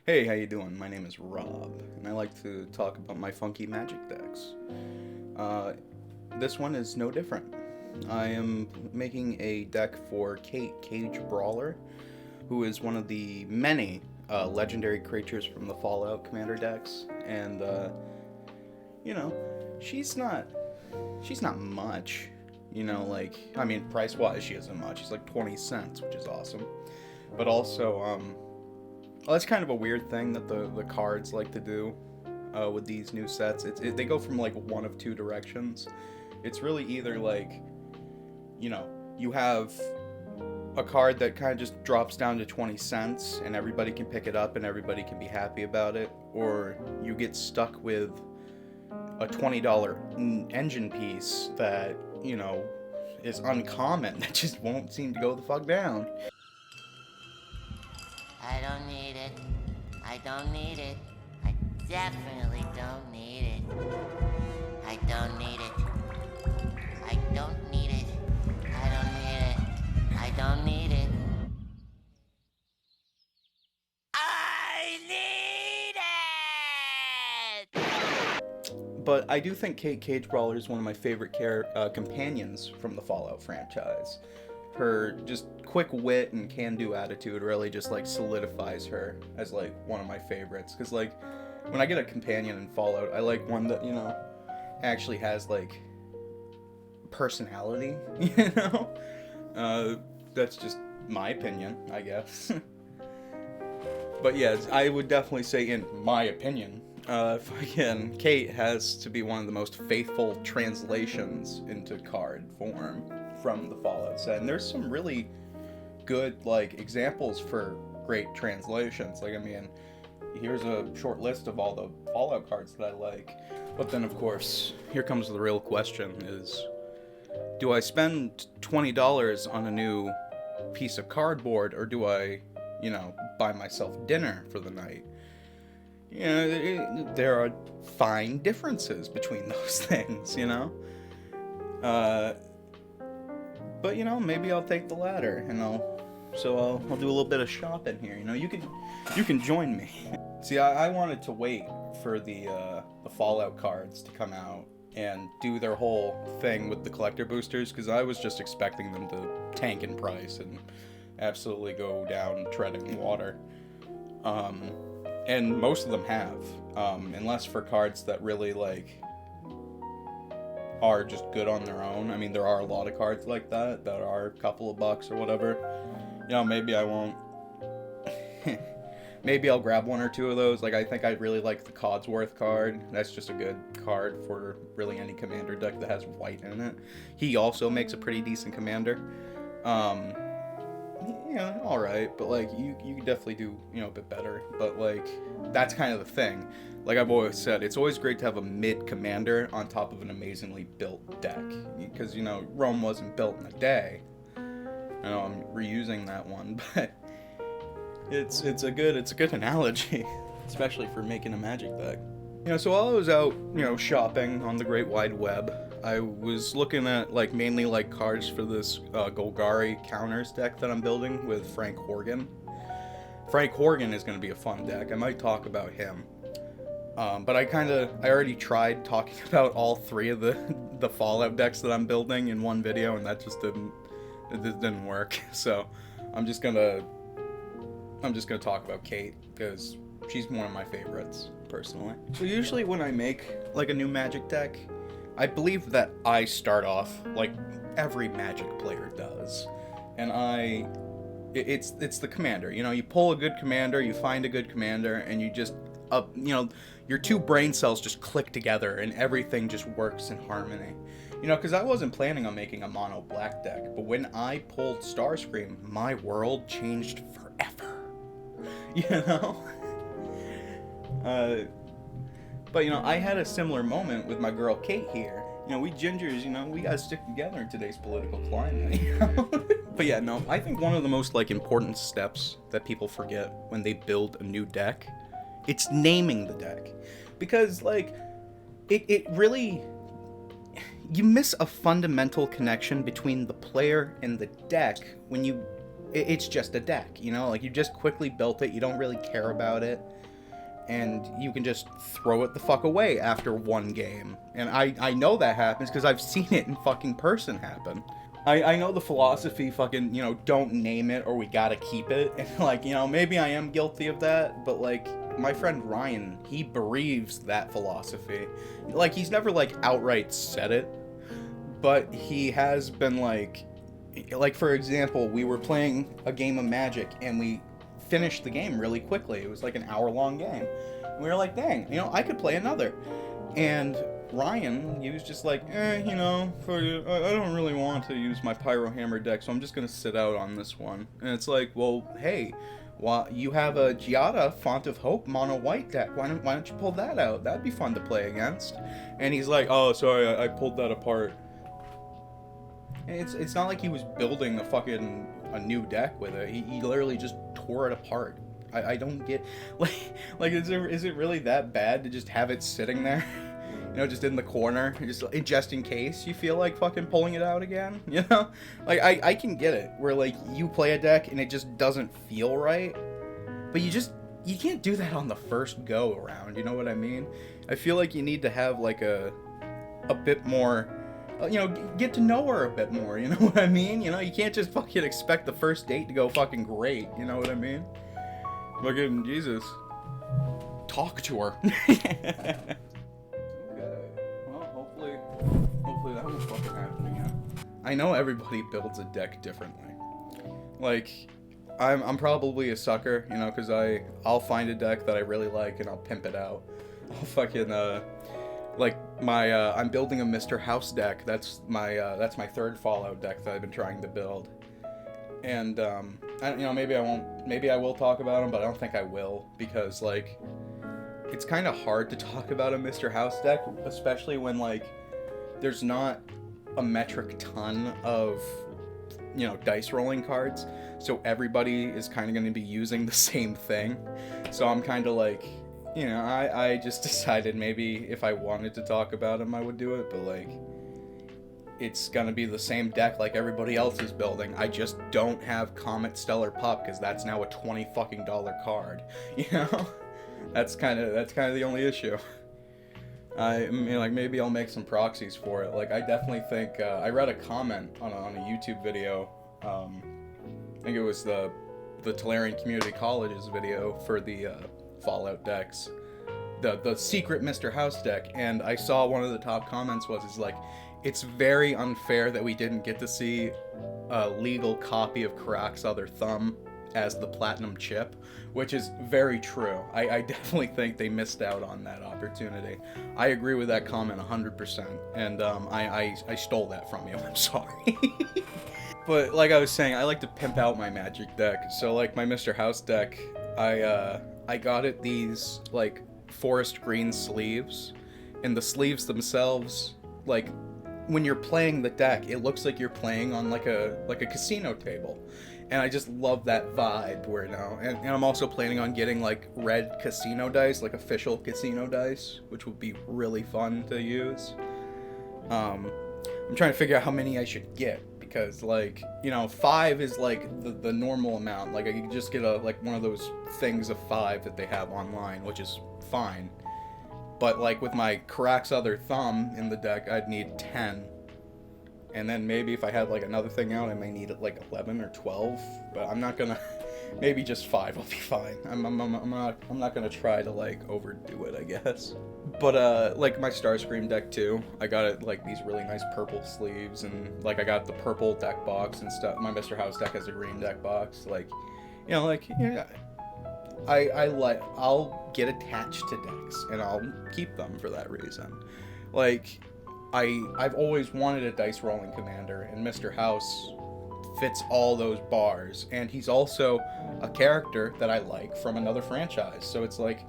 Hey, how you doing? My name is Rob, and I like to talk about my funky magic decks. Uh, this one is no different. I am making a deck for Cait Brawler, who is one of the many legendary creatures from the Fallout Commander decks, and you know, she's not she's not much. Price wise, she isn't much. She's like 20 cents, which is awesome. But also, well, that's kind of a weird thing that the cards like to do with these new sets. They go from like one of two directions. It's really either like, you have a card that kind of just drops down to 20 cents and everybody can pick it up and everybody can be happy about it, or you get stuck with a $20 engine piece that, is uncommon that just won't seem to go the fuck down. I don't need it. I don't need it. I definitely don't need it. I don't need it. I don't need it. I don't need it. I don't need it. I need it! But I do think Cage Brawler is one of my favorite companions from the Fallout franchise. Her just quick wit and can-do attitude really just like solidifies her as like one of my favorites. Because like when I get a companion in Fallout, I like one that actually has like personality. That's just my opinion, I guess. But yeah, I would definitely say, in my opinion, fucking Cait has to be one of the most faithful translations into card form from the Fallout set. And there's some really good, like, examples for great translations. Like, I mean, here's a short list of all the Fallout cards that I like. But then, of course, here comes the real question is, do I spend $20 on a new piece of cardboard, or do I, buy myself dinner for the night? There are fine differences between those things, But maybe I'll take the latter, and I'll do a little bit of shopping here. You can join me. See, I wanted to wait for the Fallout cards to come out and do their whole thing with the collector boosters, because I was just expecting them to tank in price and absolutely go down treading water. And most of them have, unless for cards that really like are just good on their own. I mean, there are a lot of cards like that are a couple of bucks or whatever. Maybe I won't. Maybe I'll grab one or two of those. Like, I think I'd really like the Codsworth card. That's just a good card for really any commander deck that has white in it. He also makes a pretty decent commander. All right, but like you could definitely do a bit better. But like that's kind of the thing. Like I've always said, it's always great to have a mid commander on top of an amazingly built deck, because Rome wasn't built in a day. I know I'm reusing that one, but it's a good analogy, especially for making a magic deck. So while I was out, shopping on the Great Wide Web, I was looking at mainly cards for this Golgari counters deck that I'm building with Frank Horgan. Frank Horgan is going to be a fun deck. I might talk about him. But I already tried talking about all three of the Fallout decks that I'm building in one video, and that just didn't work. So I'm just gonna talk about Cait, because she's one of my favorites personally. So usually when I make like a new magic deck, I believe that I start off like every Magic player does, and it's the commander. You pull a good commander, you find a good commander, and you just your two brain cells just click together, and everything just works in harmony. Because I wasn't planning on making a mono black deck, but when I pulled Starscream, my world changed forever. But I had a similar moment with my girl Cait here. We gingers, we gotta stick together in today's political climate. But yeah, no, I think one of the most important steps that people forget when they build a new deck, it's naming the deck. Because it really, you miss a fundamental connection between the player and the deck when you it's just a deck, you know? Like, you just quickly built it, you don't really care about it, and you can just throw it the fuck away after one game. And I know that happens because I've seen it in fucking person happen. I know the philosophy fucking, you know, don't name it or we gotta keep it. And, like, you know, maybe I am guilty of that, but, like, my friend Ryan, he breathes that philosophy. Like, he's never, like, outright said it, but he has been, like, for example, we were playing a game of Magic, and we finished the game really quickly. It was, like, an hour-long game. And we were like, dang, you know, I could play another. And Ryan, he was just like, you know, I don't really want to use my Pyro Hammer deck, so I'm just gonna sit out on this one. And it's like, well, hey, you have a Giada Font of Hope mono white deck. Why don't you pull that out? That'd be fun to play against. And he's like, oh, sorry, I pulled that apart. And it's not like he was building a new deck with it. He literally just tore it apart. I don't get, like is it really that bad to just have it sitting there? You know, just in the corner, just in case you feel like fucking pulling it out again, you know? Like, I can get it, where, like, you play a deck and it just doesn't feel right, but you can't do that on the first go around, you know what I mean? I feel like you need to have, like, a bit more, you know, get to know her a bit more, you know what I mean? You know, you can't just fucking expect the first date to go fucking great, you know what I mean? Fucking Jesus. Talk to her. Hopefully that won't fucking happen again. I know everybody builds a deck differently. Like, I'm probably a sucker, you know, because I'll find a deck that I really like and I'll pimp it out. I'll fucking, like, I'm building a Mr. House deck. That's my third Fallout deck that I've been trying to build. And, you know, maybe I will talk about them, but I don't think I will, because, like, it's kind of hard to talk about a Mr. House deck, especially when, like, there's not a metric ton of, you know, dice rolling cards, so everybody is kind of going to be using the same thing. So I'm kind of like, you know, I just decided maybe if I wanted to talk about them, I would do it, but, like, it's gonna be the same deck like everybody else is building. I just don't have Comet Stellar Pup, because that's now a $20 fucking card, you know? That's kind of the only issue. I mean, like, maybe I'll make some proxies for it. Like, I definitely think, I read a comment on a YouTube video, I think it was the Tolarian Community College's video for the Fallout decks, the secret Mr. House deck, and I saw one of the top comments was like, it's very unfair that we didn't get to see a legal copy of Karak's Other Thumb as the Platinum Chip, which is very true. I definitely think they missed out on that opportunity. I agree with that comment 100%, and I stole that from you. I'm sorry. But like I was saying, I like to pimp out my Magic deck. So, like, my Mr. House deck, I got it these, like, forest green sleeves, and the sleeves themselves, like, when you're playing the deck, it looks like you're playing on like a casino table, and I just love that vibe. Where now, and I'm also planning on getting, like, red casino dice, like official casino dice, which would be really fun to use. I'm trying to figure out how many I should get, because, like, you know, 5 is like the normal amount. Like, I could just get one of those things of 5 that they have online, which is fine. But, like, with my Karak's Other Thumb in the deck, I'd need 10. And then maybe if I had, like, another thing out, I may need, like, 11 or 12. But I'm not gonna... Maybe just 5 will be fine. I'm not gonna try to, like, overdo it, I guess. But, like, my Starscream deck, too. I got it, like, these really nice purple sleeves. And, like, I got the purple deck box and stuff. My Mr. House deck has a green deck box. Like, you know, like... You know, I'll get attached to decks, and I'll keep them for that reason. Like, I've always wanted a dice rolling commander, and Mr. House fits all those bars, and he's also a character that I like from another franchise, so it's like,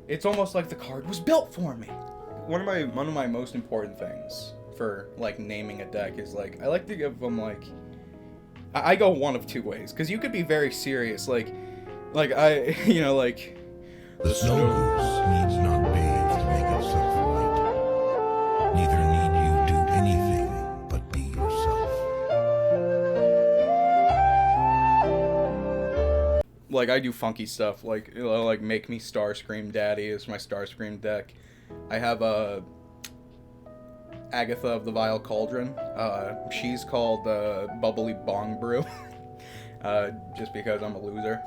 it's almost like the card was built for me. One of my most important things for, like, naming a deck is, like, I like to give them, like, I go one of two ways, because you could be very serious, like you know, like... The snow goose needs not bathe to make itself white. Neither need you do anything but be yourself. like I do funky stuff, like like Make Me Starscream Daddy is my Starscream deck. I have a Agatha of the Vile Cauldron. She's called Bubbly Bong Brew, just because I'm a loser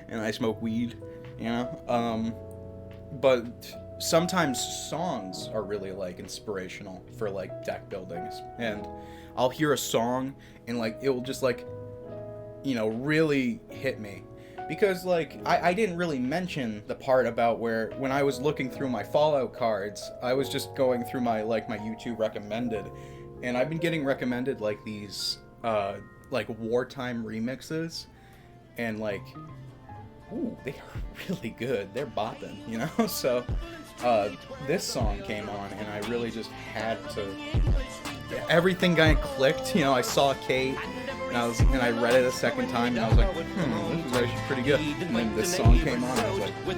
and I smoke weed, you know. But sometimes songs are really like inspirational for like deck buildings, and I'll hear a song and like it will just like, you know, really hit me. Because, like, I didn't really mention the part about where, when I was looking through my Fallout cards, I was just going through my YouTube recommended, and I've been getting recommended, like, these, like, wartime remixes, and, like, ooh, they are really good. They're bopping, you know? So, this song came on, and I really just had to... Everything kind of clicked, you know, I saw Cait, and I read it a second time, and I was like, this is actually pretty good. And then this song came on, and I was like, I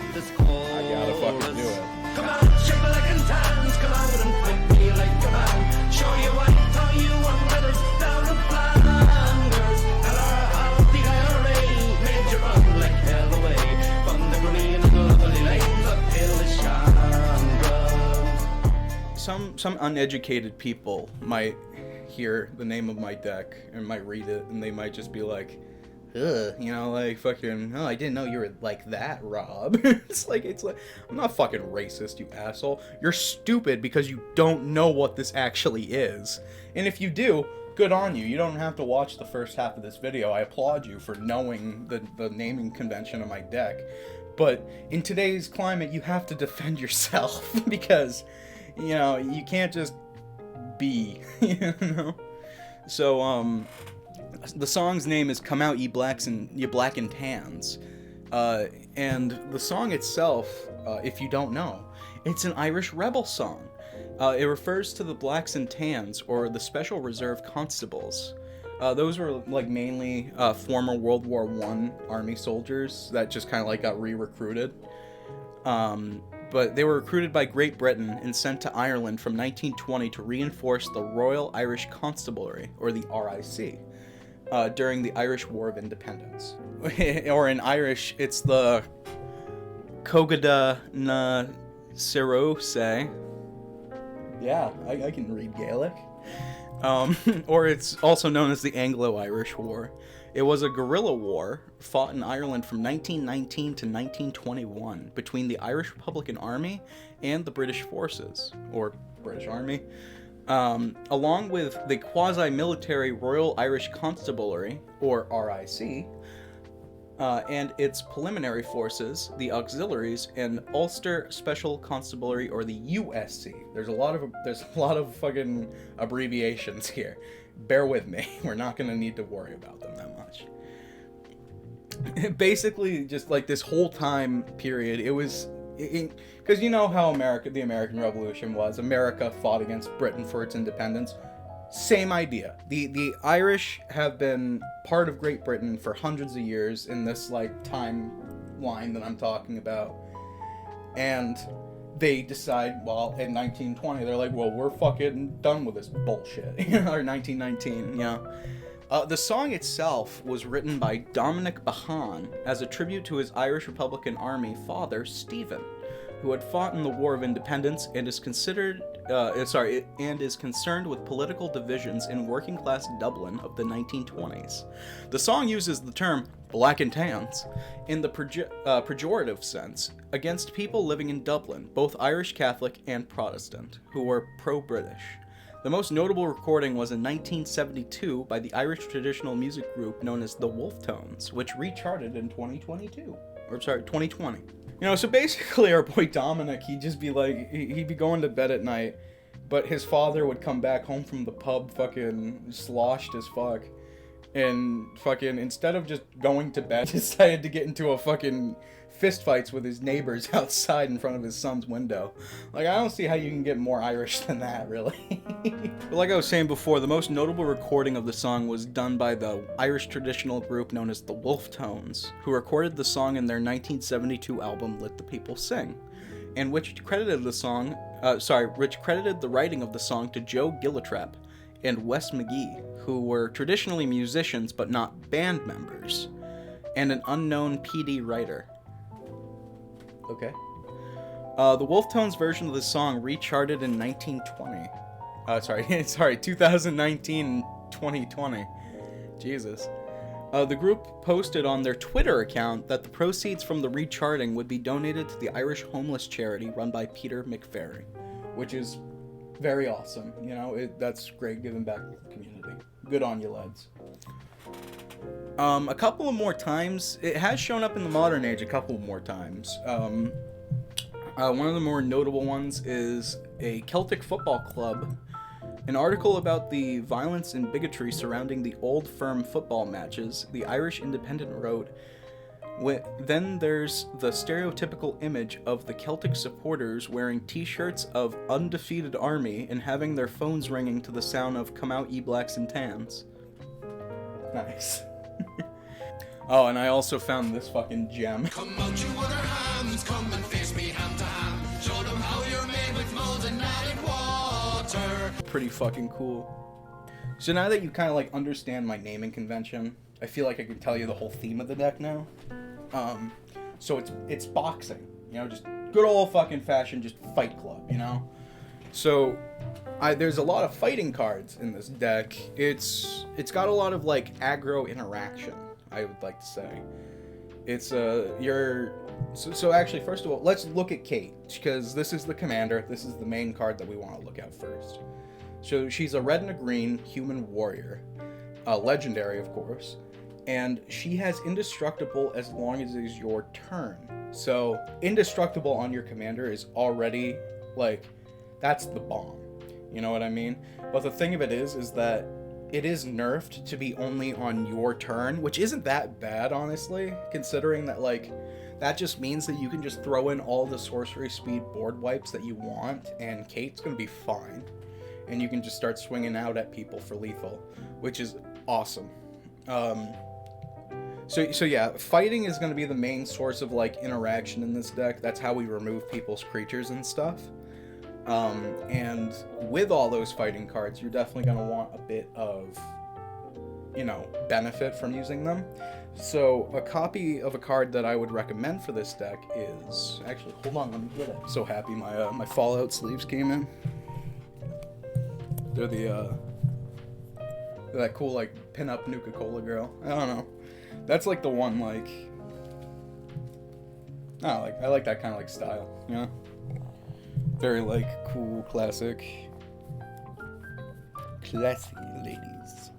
gotta fucking do it. Come on, shake it like in times, come out and fight me like a man. Show you what, how you want brothers down in Flanders. And how the IRA made you run like hell away from the green and lovely lanes of Illishandra. Some uneducated people might hear the name of my deck and might read it, and they might just be like, ugh, you know, like, fucking, oh, I didn't know you were like that, Rob. It's like, I'm not fucking racist, you asshole. You're stupid because you don't know what this actually is. And if you do, good on you. You don't have to watch the first half of this video. I applaud you for knowing the naming convention of my deck. But in today's climate, you have to defend yourself because, you know, you can't just be, you know? So, the song's name is Come Out Ye Blacks and Ye Black and Tans. And the song itself, if you don't know, it's an Irish rebel song. It refers to the Blacks and Tans, or the Special Reserve Constables. Those were, like, mainly former World War I Army soldiers that just kind of, like, got re-recruited. But they were recruited by Great Britain and sent to Ireland from 1920 to reinforce the Royal Irish Constabulary, or the RIC, during the Irish War of Independence. Or in Irish, it's the Cogada na Sirose. Yeah, I can read Gaelic. Or it's also known as the Anglo-Irish War. It was a guerrilla war fought in Ireland from 1919 to 1921 between the Irish Republican Army and the British forces, or British Army, along with the quasi-military Royal Irish Constabulary, or RIC, and its preliminary forces, the auxiliaries, and Ulster Special Constabulary, or the USC. There's a lot of fucking abbreviations here. Bear with me. We're not going to need to worry about them that much. Basically, just like this whole time period, it was... Because you know how the American Revolution was. America fought against Britain for its independence. Same idea. The Irish have been part of Great Britain for hundreds of years in this, like, timeline that I'm talking about. And they decide, well, in 1920, they're like, well, we're fucking done with this bullshit. Or 1919, you know. The song itself was written by Dominic Behan as a tribute to his Irish Republican Army father, Stephen, who had fought in the War of Independence and is concerned with political divisions in working-class Dublin of the 1920s. The song uses the term black and tans in the pejorative sense against people living in Dublin, both Irish Catholic and Protestant, who were pro-British. The most notable recording was in 1972 by the Irish traditional music group known as the Wolf Tones, which recharted in 2020. You know, so basically our boy Dominic, he'd just be like, he'd be going to bed at night, but his father would come back home from the pub fucking sloshed as fuck, and fucking, instead of just going to bed, decided to get into a fucking fistfights with his neighbors outside in front of his son's window. Like, I don't see how you can get more Irish than that, really. But like I was saying before, the most notable recording of the song was done by the Irish traditional group known as the Wolf Tones, who recorded the song in their 1972 album Let the People Sing, and which credited the writing of the song to Joe Gillitrap and Wes McGee, who were traditionally musicians but not band members. and an unknown PD writer. Okay. The Wolftones version of the song recharted in 2019 and 2020. Jesus. The group posted on their Twitter account that the proceeds from the recharting would be donated to the Irish homeless charity run by Peter McVerry, which is very awesome. You know, that's great, giving back to the community. Good on you, lads. A couple of more times, it has shown up in the modern age a couple more times. One of the more notable ones is a Celtic football club. An article about the violence and bigotry surrounding the Old Firm football matches, the Irish Independent wrote, then there's the stereotypical image of the Celtic supporters wearing t-shirts of Undefeated Army and having their phones ringing to the sound of Come Out Ye Blacks and Tans. Nice. Oh, and I also found this fucking gem. Come out, you other hands, come and face me hand to hand. Show them how you're made with mold and not in water. Pretty fucking cool. So now that you kind of like understand my naming convention, I feel like I can tell you the whole theme of the deck now. So it's boxing, you know, just good old fucking fashioned, just Fight Club, you know. So there's a lot of fighting cards in this deck. It's got a lot of like aggro interaction, I would like to say. It's so actually, first of all, let's look at Cait, because this is the commander. This is the main card that we want to look at first. So she's a red and a green human warrior, legendary of course, and she has indestructible as long as it is your turn. So indestructible on your commander is already like, that's the bomb. You know what I mean? But the thing of it is that it is nerfed to be only on your turn, which isn't that bad, honestly, considering that, like, that just means that you can just throw in all the sorcery speed board wipes that you want, and Cait's gonna be fine. And you can just start swinging out at people for lethal, which is awesome. So yeah, fighting is gonna be the main source of, like, interaction in this deck. That's how we remove people's creatures and stuff. And with all those fighting cards, you're definitely going to want a bit of, you know, benefit from using them. So a copy of a card that I would recommend for this deck is, actually, hold on, let me get it. I'm so happy my Fallout sleeves came in. They're they're that cool, like, pin-up Nuka-Cola girl. I don't know. That's like the one, like, I like that kind of like style, you know? Very, like, cool, classic. Classy ladies.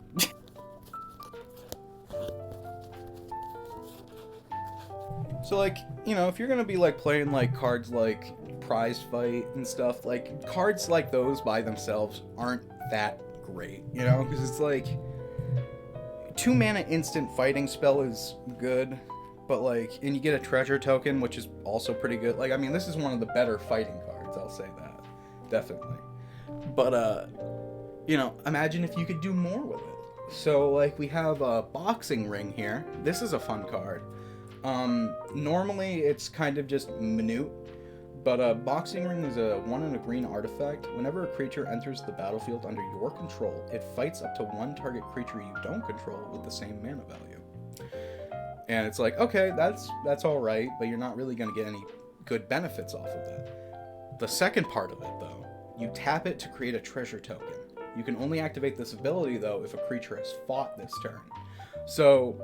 So, like, you know, if you're gonna be, like, playing, like, cards like Prize Fight and stuff, like, cards like those by themselves aren't that great, you know? Because it's, like, 2-mana instant fighting spell is good, but, like, and you get a treasure token, which is also pretty good. Like, I mean, this is one of the better fighting cards. I'll say that, definitely. But you know, imagine if you could do more with it. So, like, we have a boxing ring here. This is a fun card. Normally it's kind of just minute, but a boxing ring is a 1 and a green artifact. Whenever a creature enters the battlefield under your control, it fights up to one target creature you don't control with the same mana value. And it's like, okay, that's all right, but you're not really going to get any good benefits off of that. The second part of it, though, you tap it to create a treasure token. You can only activate this ability, though, if a creature has fought this turn. So,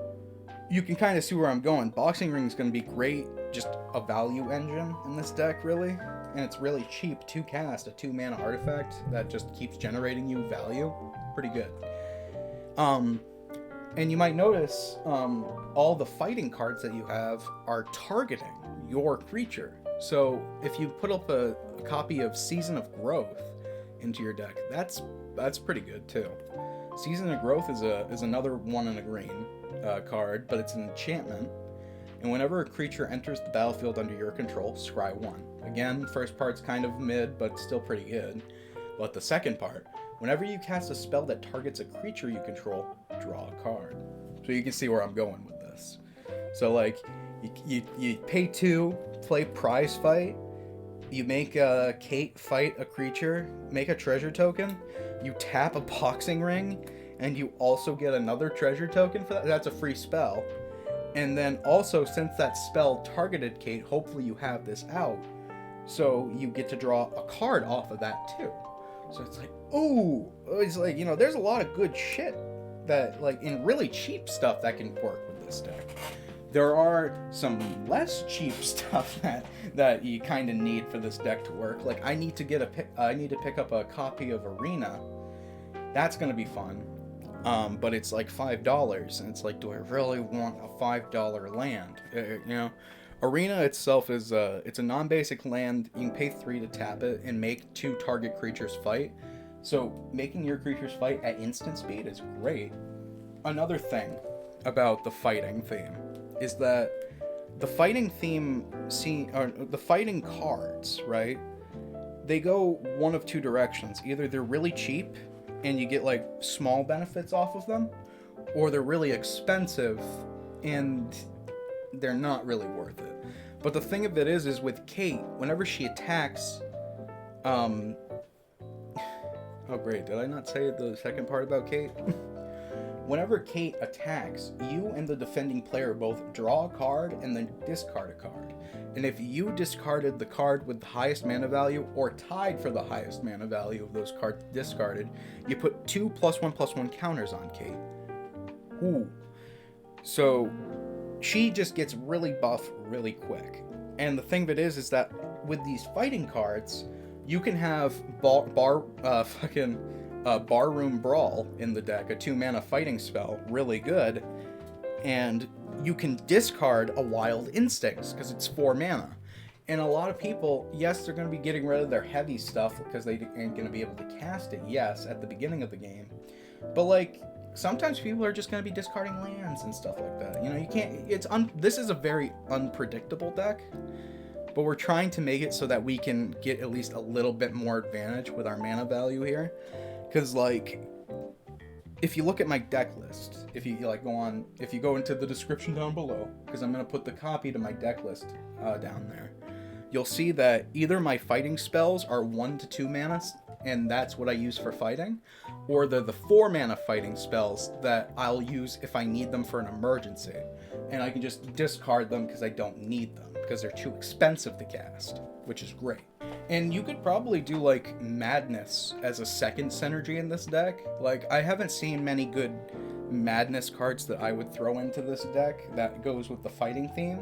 you can kind of see where I'm going. Boxing Ring is going to be great, just a value engine in this deck, really. And it's really cheap to cast, a 2-mana artifact that just keeps generating you value. Pretty good. And you might notice all the fighting cards that you have are targeting your creature. So if you put up a copy of Season of Growth into your deck, that's pretty good too. Season of Growth is another 1 and a green card, but it's an enchantment. And whenever a creature enters the battlefield under your control, scry 1. Again, first part's kind of mid, but still pretty good. But the second part, whenever you cast a spell that targets a creature you control, draw a card. So you can see where I'm going with this. So, like, you pay 2, play Prize Fight, you make Cait fight a creature, make a treasure token, you tap a boxing ring, and you also get another treasure token for that. That's a free spell. And then also, since that spell targeted Cait, hopefully you have this out, so you get to draw a card off of that too. So it's like, ooh, it's like, you know, there's a lot of good shit that, like, in really cheap stuff that can work with this deck. There are some less cheap stuff that you kind of need for this deck to work. Like, I need to pick up a copy of Arena. That's gonna be fun. But it's like $5, and it's like, do I really want a $5 land? You know, Arena itself is it's a non-basic land. You can pay 3 to tap it and make 2 target creatures fight. So making your creatures fight at instant speed is great. Another thing about the fighting theme is that the fighting theme the fighting cards, right? They go one of two directions. Either they're really cheap and you get like small benefits off of them, or they're really expensive and they're not really worth it. But the thing of it is with Cait, whenever she attacks, oh great, did I not say the second part about Cait? Whenever Cait attacks, you and the defending player both draw a card and then discard a card. And if you discarded the card with the highest mana value, or tied for the highest mana value of those cards discarded, you put 2 +1/+1 counters on Cait. Ooh. So she just gets really buff really quick. And the thing of it is that with these fighting cards, you can have Barroom Brawl in the deck, a 2-mana fighting spell, really good, and you can discard a Wild Instincts because it's 4 mana. And a lot of people, yes, they're going to be getting rid of their heavy stuff because they ain't going to be able to cast it, yes, at the beginning of the game. But like, sometimes people are just going to be discarding lands and stuff like that. You know, you can't, this is a very unpredictable deck, but we're trying to make it so that we can get at least a little bit more advantage with our mana value here. Because, like, if you look at my deck list, if you go into the description down below, because I'm going to put the copy to my deck list down there, you'll see that either my fighting spells are 1 to 2 mana, and that's what I use for fighting, or they're the 4 mana fighting spells that I'll use if I need them for an emergency, and I can just discard them because I don't need them, because they're too expensive to cast, which is great. And you could probably do, like, Madness as a second synergy in this deck. Like, I haven't seen many good Madness cards that I would throw into this deck that goes with the fighting theme.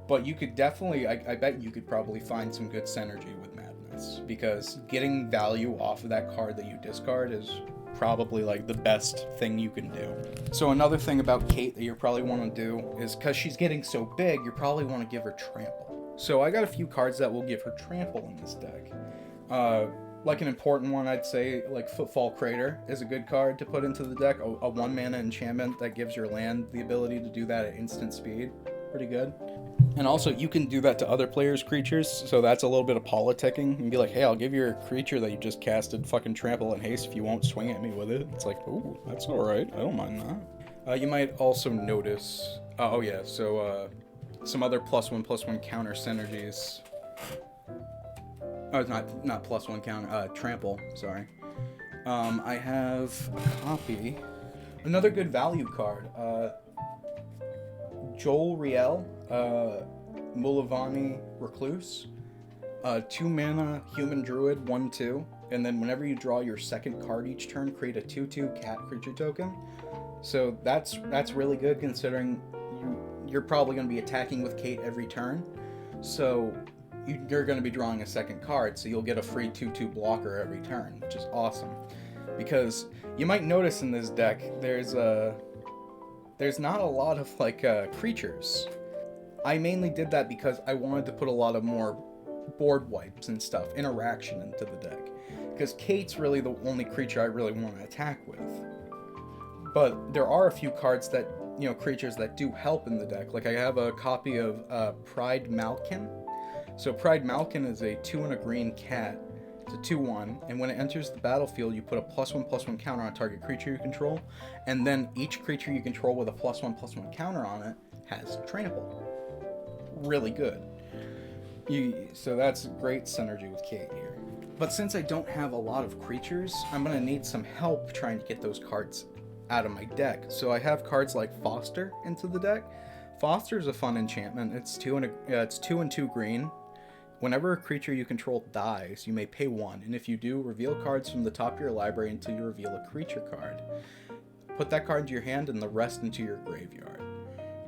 But you could definitely, I bet you could probably find some good synergy with Madness. Because getting value off of that card that you discard is probably, like, the best thing you can do. So another thing about Cait that you probably want to do is, because she's getting so big, you probably want to give her Trample. So I got a few cards that will give her Trample in this deck. Like an important one, I'd say, like Footfall Crater is a good card to put into the deck. A 1-mana enchantment that gives your land the ability to do that at instant speed. Pretty good. And also, you can do that to other players' creatures, so that's a little bit of politicking. And be like, hey, I'll give your creature that you just casted fucking Trample and Haste if you won't swing at me with it. It's like, ooh, that's alright. I don't mind that. You might also notice... some other +1/+1 counter synergies. Oh, not +1 counter, Trample, sorry. I have a copy. Another good value card. Joel Riel, Mulavani Recluse. 2 mana Human Druid, 1/2. And then whenever you draw your second card each turn, create a 2/2 cat creature token. So that's really good considering you're probably going to be attacking with Cait every turn, so you're going to be drawing a second card, so you'll get a free 2/2 blocker every turn, which is awesome. Because you might notice in this deck, there's not a lot of like creatures. I mainly did that because I wanted to put a lot of more board wipes and stuff, interaction into the deck. Because Cait's really the only creature I really want to attack with. But there are a few cards that, you know, creatures that do help in the deck. Like I have a copy of Pride Malkin. So Pride Malkin is a 2 and a green cat. It's a 2/1, and when it enters the battlefield, you put a +1/+1 counter on target creature you control, and then each creature you control with a +1/+1 counter on it has Trample. Really good. So that's great synergy with Cait here. But since I don't have a lot of creatures, I'm going to need some help trying to get those cards out of my deck. So I have cards like Foster into the deck. Foster is a fun enchantment. It's 2 and 2 green. Whenever a creature you control dies, you may pay 1, and if you do, reveal cards from the top of your library until you reveal a creature card. Put that card into your hand and the rest into your graveyard.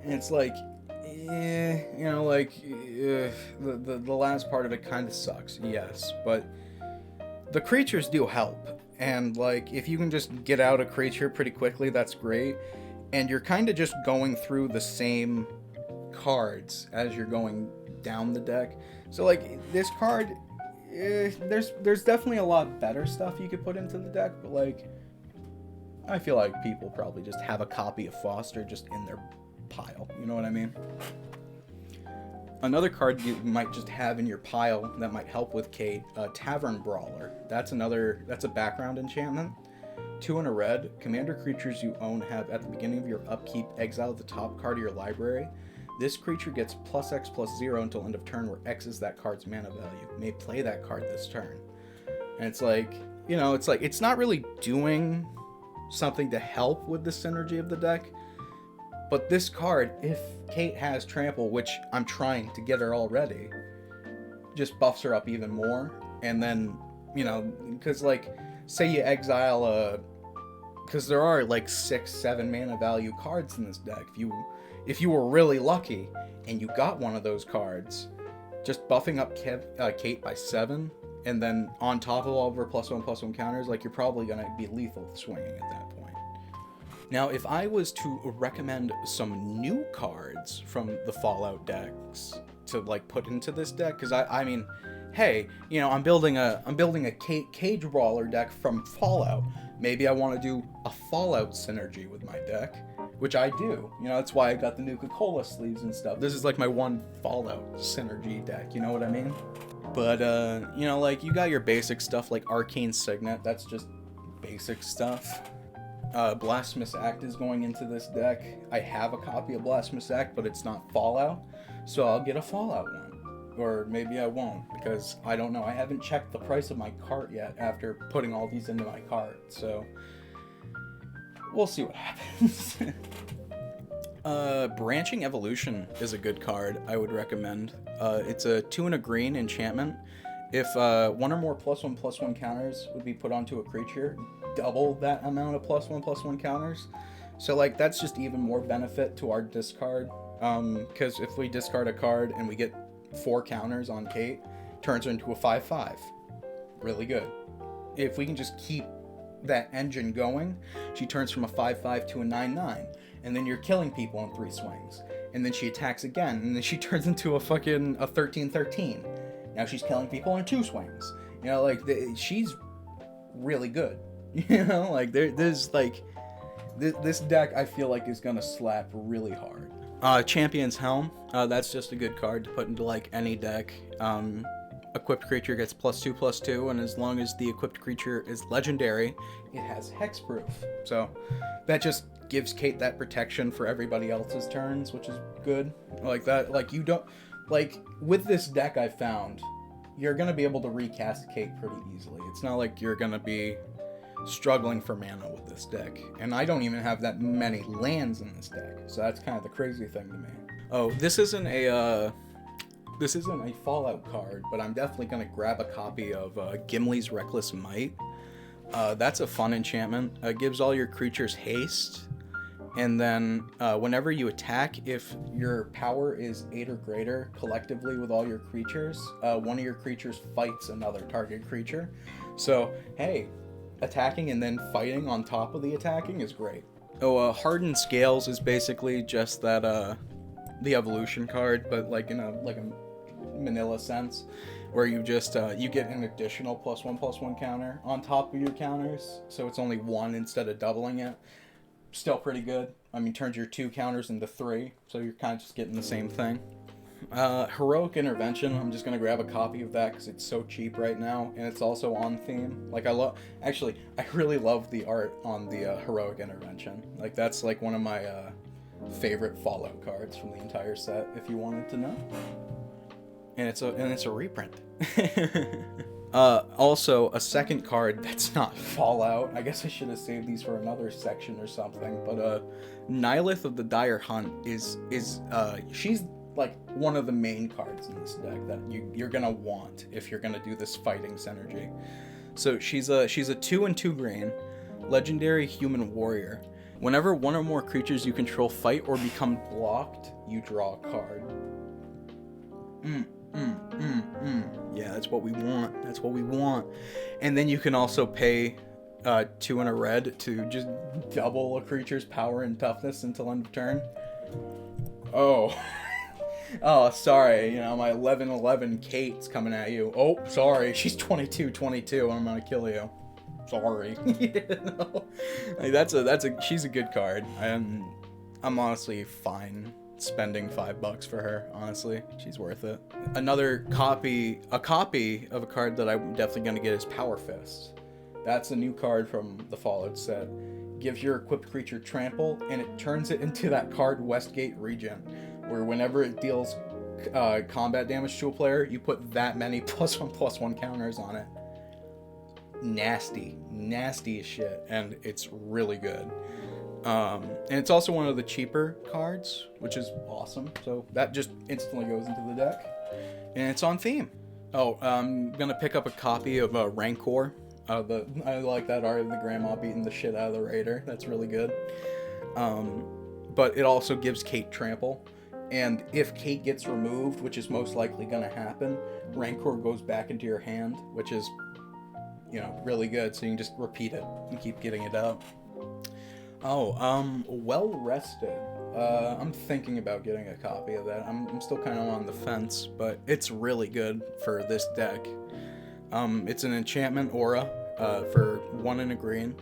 And it's like, the last part of it kind of sucks, yes, but the creatures do help. And like, if you can just get out a creature pretty quickly, that's great. And you're kind of just going through the same cards as you're going down the deck. So like this card, there's definitely a lot better stuff you could put into the deck, but like I feel like people probably just have a copy of Foster just in their pile, you know what I mean? Another card you might just have in your pile that might help with Cait, Tavern Brawler. That's a background enchantment. 2 and a red. Commander creatures you own have at the beginning of your upkeep exile the top card of your library. This creature gets +X/+0 until end of turn, where X is that card's mana value. You may play that card this turn. And it's like, it's not really doing something to help with the synergy of the deck. But this card, if Cait has Trample, which I'm trying to get her already, just buffs her up even more. And then, because like, say you exile because there are like 6-7 mana value cards in this deck. If you were really lucky and you got one of those cards, just buffing up Cait by 7, and then on top of all of her +1/+1 counters, like, you're probably gonna be lethal swinging at that point. Now, if I was to recommend some new cards from the Fallout decks to like put into this deck, because I mean, hey, I'm building a Cage Brawler deck from Fallout. Maybe I want to do a Fallout synergy with my deck, which I do. That's why I got the Nuka-Cola sleeves and stuff. This is like my one Fallout synergy deck, you know what I mean? But, like, you got your basic stuff like Arcane Signet. That's just basic stuff. Blasphemous Act is going into this deck. I have a copy of Blasphemous Act, but it's not Fallout, so I'll get a Fallout one. Or maybe I won't, because I don't know. I haven't checked the price of my cart yet after putting all these into my cart, so we'll see what happens. Branching Evolution is a good card I would recommend. It's a 2 and a green enchantment. If 1 or more +1/+1 counters would be put onto a creature, double that amount of +1/+1 counters. So like, that's just even more benefit to our discard. Because if we discard a card and we get 4 counters on Cait, turns her into a 5/5. Really good. If we can just keep that engine going, she turns from a 5/5 to a 9/9, and then you're killing people in 3 swings. And then she attacks again, and then she turns into a 13/13. Now she's killing people in 2 swings. She's really good. There's like, this deck I feel like is gonna slap really hard. Champion's Helm, that's just a good card to put into like any deck. Equipped creature gets +2/+2, and as long as the equipped creature is legendary, it has hexproof. So that just gives Cait that protection for everybody else's turns, which is good. Like that, like, you don't, like, with this deck I found, you're gonna be able to recast Cait pretty easily. It's not like you're gonna be struggling for mana with this deck, and I don't even have that many lands in this deck, so that's kind of the crazy thing to me. Oh, this isn't a Fallout card, but I'm definitely gonna grab a copy of Gimli's Reckless Might. That's a fun enchantment. It gives all your creatures haste, and then whenever you attack, if your power is 8 or greater collectively with all your creatures, one of your creatures fights another target creature. So hey, attacking and then fighting on top of the attacking is great. Hardened Scales is basically just that the evolution card, but like in a manila sense, where you just you get an additional +1/+1 counter on top of your counters, so it's only 1 instead of doubling it. Still pretty good. I mean, turns your 2 counters into 3, so you're kind of just getting the same thing. Heroic Intervention, I'm just gonna grab a copy of that because it's so cheap right now, and it's also on theme. Like, I really love the art on the Heroic Intervention. Like, that's like one of my favorite Fallout cards from the entire set, if you wanted to know. and it's a reprint. Also, a second card that's not Fallout. I guess I should have saved these for another section or something. But Nihilith of the Dire Hunt is she's like one of the main cards in this deck that you're gonna want if you're gonna do this fighting synergy. So she's a 2/2 green, legendary human warrior. Whenever one or more creatures you control fight or become blocked, you draw a card. Yeah, that's what we want. That's what we want. And then you can also pay 2 and a red to just double a creature's power and toughness until end of turn. Oh. Oh, sorry. You know, my 11/11 Cait's coming at you. Oh, sorry. She's 22/22. I'm gonna kill you. Sorry. You know? Like, she's a good card. I'm honestly fine spending $5 for her. Honestly, she's worth it. A copy of a card that I'm definitely gonna get is Power Fist. That's a new card from the Fallout set. Gives your equipped creature trample, and it turns it into that card Westgate Regen, where whenever it deals combat damage to a player, you put that many +1/+1 counters on it. Nasty as shit, and it's really good. And it's also one of the cheaper cards, which is awesome. So that just instantly goes into the deck, and it's on theme. Oh, I'm gonna pick up a copy of Rancor. I like that art of the grandma beating the shit out of the raider. That's really good. But it also gives Cait trample, and if Cait gets removed, which is most likely gonna happen, Rancor goes back into your hand, which is, you know, really good. So you can just repeat it and keep getting it out. Oh, Well Rested. I'm thinking about getting a copy of that. I'm still kind of on the fence, but it's really good for this deck. It's an enchantment aura for 1 and a green.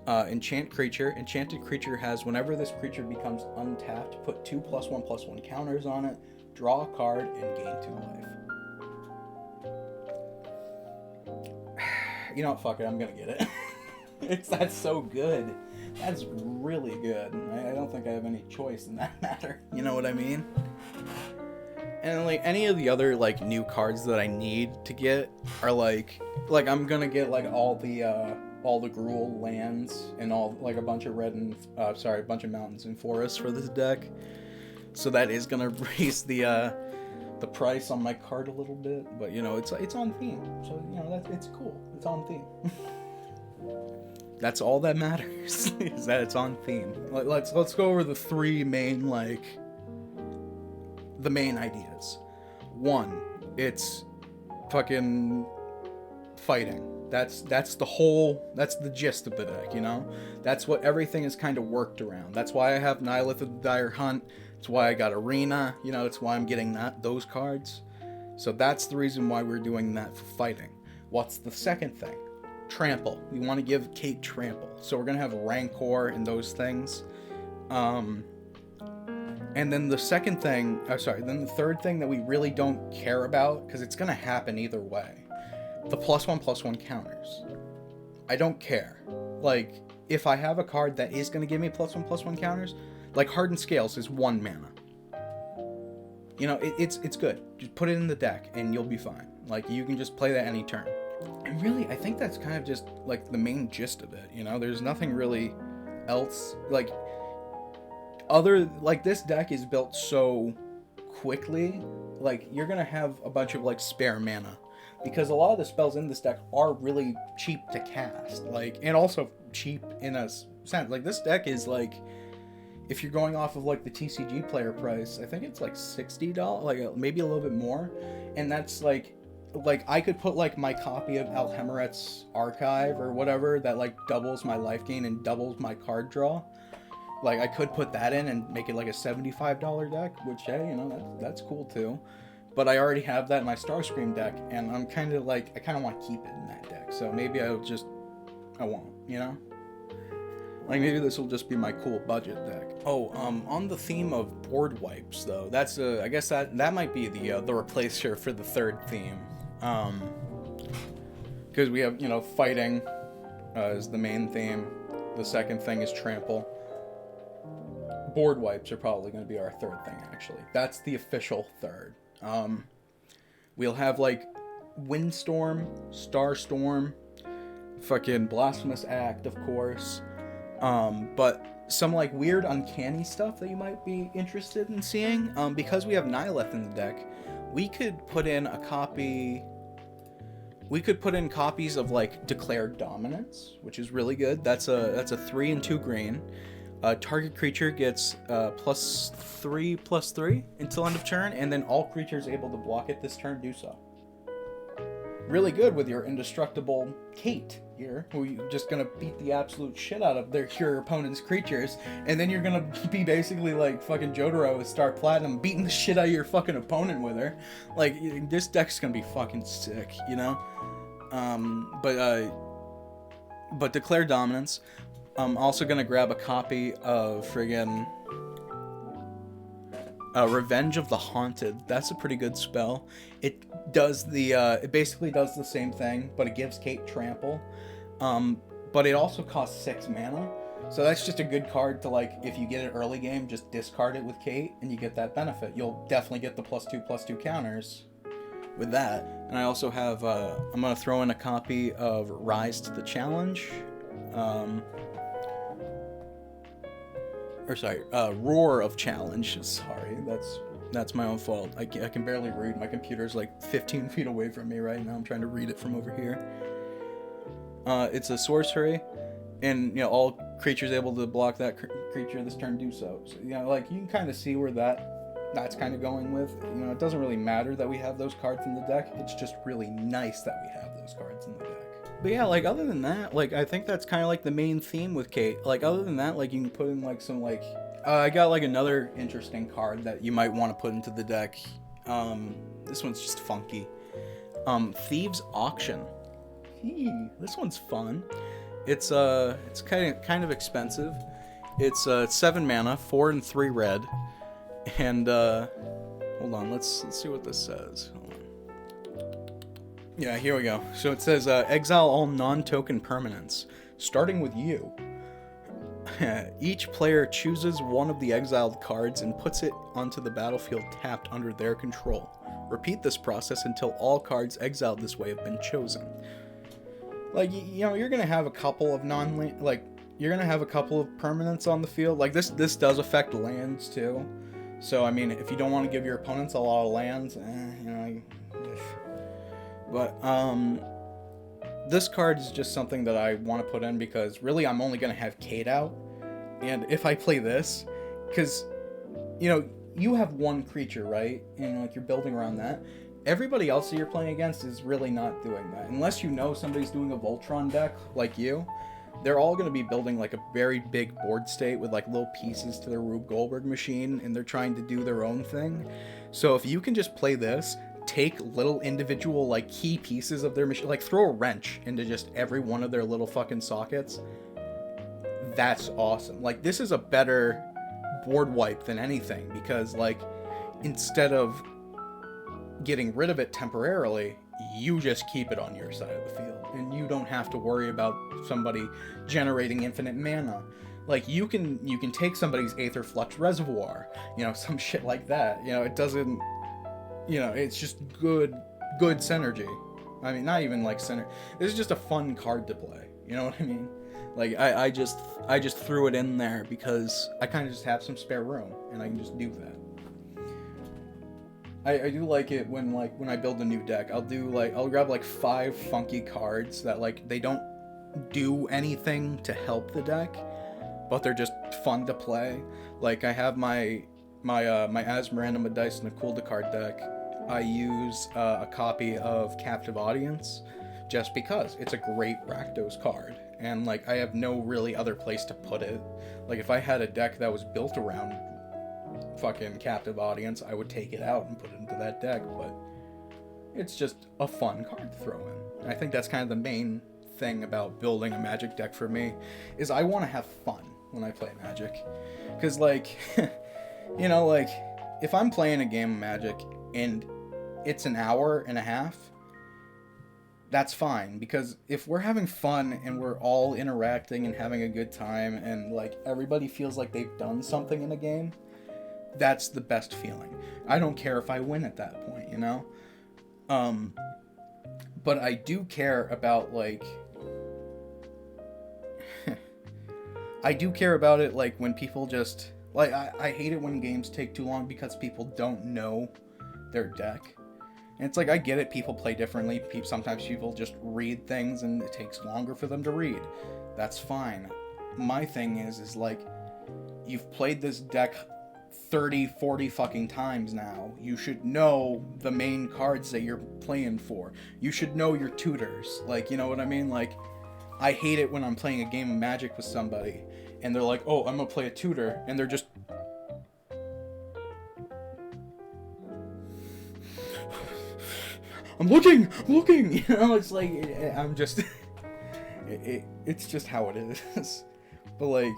Enchant creature. Enchanted creature has, whenever this creature becomes untapped, put 2 +1/+1 counters on it, draw a card, and gain 2 life. You know what, fuck it, I'm gonna get it. That's so good. That's really good. I don't think I have any choice in that matter. You know what I mean? And like any of the other like new cards that I need to get are like I'm gonna get like all the Gruul lands and all like a bunch of mountains and forests for this deck. So that is gonna raise the price on my card a little bit, but you know it's on theme, so you know it's cool. It's on theme. That's all that matters is that it's on theme. Let's go over the three main the main ideas. 1, it's fucking fighting. That's the gist of the deck, you know? That's what everything is kind of worked around. That's why I have Nihilith of the Dire Hunt. It's why I got Arena, you know, it's why I'm getting those cards. So that's the reason why we're doing that for fighting. What's the second thing? Trample. We want to give Cait trample. So we're going to have Rancor and those things. And then the third thing that we really don't care about, because it's going to happen either way, the +1/+1 counters. I don't care. Like, if I have a card that is going to give me +1/+1 counters, like Hardened Scales is 1 mana. You know, it's good. Just put it in the deck and you'll be fine. Like, you can just play that any turn. And really, I think that's kind of just, like, the main gist of it, you know? There's nothing really else, like, this deck is built so quickly, like, you're gonna have a bunch of, like, spare mana. Because a lot of the spells in this deck are really cheap to cast, like, and also cheap in a sense. Like, this deck is, like, if you're going off of, like, the TCG player price, I think it's, like, $60, like, maybe a little bit more. And that's, like, I could put, like, my copy of Alhemeret's Archive or whatever that, like, doubles my life gain and doubles my card draw. Like, I could put that in and make it, like, a $75 deck, which, hey, you know, that's cool, too. But I already have that in my Starscream deck, and I'm kind of, like, I kind of want to keep it in that deck. So maybe I won't, you know? Like, maybe this will just be my cool budget deck. Oh, on the theme of board wipes, though, that's, I guess that might be the replacer for the third theme. Because we have, you know, fighting is the main theme. The second thing is trample. Board wipes are probably going to be our third thing, actually. That's the official third. We'll have like Windstorm, Starstorm, fucking Blasphemous Act, of course. But some like weird uncanny stuff that you might be interested in seeing. Because we have Nihilith in the deck, we could put in a copy. We could put in copies of like Declared Dominance, which is really good. That's a 3 and 2 green. Target creature gets +3/+3 until end of turn, and then all creatures able to block it this turn do so. Really good with your indestructible Cait here, who you're just gonna beat the absolute shit out of your opponent's creatures, and then you're gonna be basically like fucking Jotaro with Star Platinum, beating the shit out of your fucking opponent with her. Like, this deck's gonna be fucking sick, you know? But Declare Dominance. I'm also gonna grab a copy of friggin' Revenge of the Haunted. That's a pretty good spell. It does it basically does the same thing, but it gives Cait trample. But it also costs 6 mana. So that's just a good card to, like, if you get it early game, just discard it with Cait and you get that benefit. You'll definitely get the +2/+2 counters with that. And I also have I'm gonna throw in a copy of Rise to the Challenge. Roar of Challenge. Sorry, that's my own fault. I can barely read. My computer's like 15 feet away from me right now. I'm trying to read it from over here. It's a sorcery, and all creatures able to block that creature this turn do so. So like, you can kind of see where that's kind of going with. It doesn't really matter that we have those cards in the deck. It's just really nice that we have those cards in the deck. But yeah, like, other than that, like, I think that's kind of like the main theme with Cait. Like, other than that, like, you can put in like some like I got like another interesting card that you might want to put into the deck. This one's just funky. Thieves Auction. This one's fun. It's kind of expensive. It's 7 mana, 4 and 3 red, and hold on, let's see what this says. Hold on. Yeah, here we go. So it says exile all non-token permanents, starting with you. Each player chooses one of the exiled cards and puts it onto the battlefield tapped under their control. Repeat this process until all cards exiled this way have been chosen. Like, you're gonna have a couple of you're gonna have a couple of permanents on the field. Like, this does affect lands too. So I mean, if you don't want to give your opponents a lot of lands, but this card is just something that I want to put in because really I'm only gonna have Cait out, and if I play this, because you have one creature, right, and like you're building around that. Everybody else that you're playing against is really not doing that. Unless somebody's doing a Voltron deck like you, they're all going to be building like a very big board state with like little pieces to their Rube Goldberg machine, and they're trying to do their own thing. So if you can just play this, take little individual like key pieces of their machine, like throw a wrench into just every one of their little fucking sockets, that's awesome. Like, this is a better board wipe than anything, because like, instead of getting rid of it temporarily, you just keep it on your side of the field, and you don't have to worry about somebody generating infinite mana. Like, you can take somebody's Aether Flux Reservoir, some shit like that. It doesn't, it's just good synergy. I mean, not even like center. This is just a fun card to play. You know what I mean? Like, I just threw it in there because I kind of just have some spare room, and I can just do that. I do like it when I build a new deck, I'll grab like 5 funky cards that like they don't do anything to help the deck, but they're just fun to play. Like, I have my Asmaranda Dice in a Cool to Card deck. I use a copy of Captive Audience just because it's a great Rakdos card, and like, I have no really other place to put it. Like, if I had a deck that was built around fucking Captive Audience, I would take it out and put it into that deck, but it's just a fun card to throw in. And I think that's kind of the main thing about building a Magic deck for me, is I want to have fun when I play Magic. Because like, like, if I'm playing a game of Magic and it's an hour and a half, that's fine, because if we're having fun and we're all interacting and having a good time and like everybody feels like they've done something in a game, that's the best feeling. I don't care if I win at that point, But I do care about, like, I do care about it, like, when people just, like, I hate it when games take too long because people don't know their deck. And it's like, I get it, people play differently. Sometimes people just read things and it takes longer for them to read. That's fine. My thing is like, you've played this deck 30, 40 fucking times now. You should know the main cards that you're playing for. You should know your tutors. Like, you know what I mean? Like, I hate it when I'm playing a game of Magic with somebody and they're like, oh, I'm gonna play a tutor, and they're just... I'm looking! You know, it's like, I'm just... it's just how it is. But, like,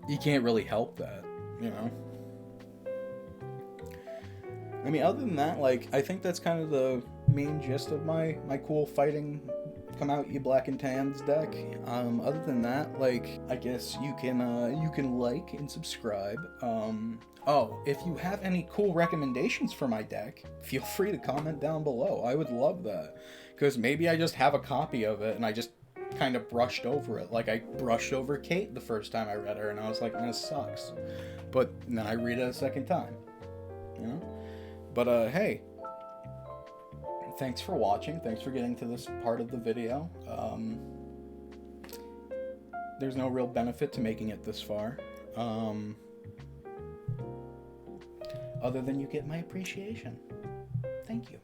you can't really help that, you know? I mean, other than that, like, I think that's kind of the main gist of my cool fighting come out you black and tans deck. Other than that, like, I guess you can like and subscribe. Oh, if you have any cool recommendations for my deck, feel free to comment down below. I would love that, because maybe I just have a copy of it and I just kind of brushed over it. Like, I brushed over Cait the first time I read her and I was like, this sucks. But then I read it a second time, you know? But hey, thanks for watching. Thanks for getting to this part of the video. There's no real benefit to making it this far, other than you get my appreciation. Thank you.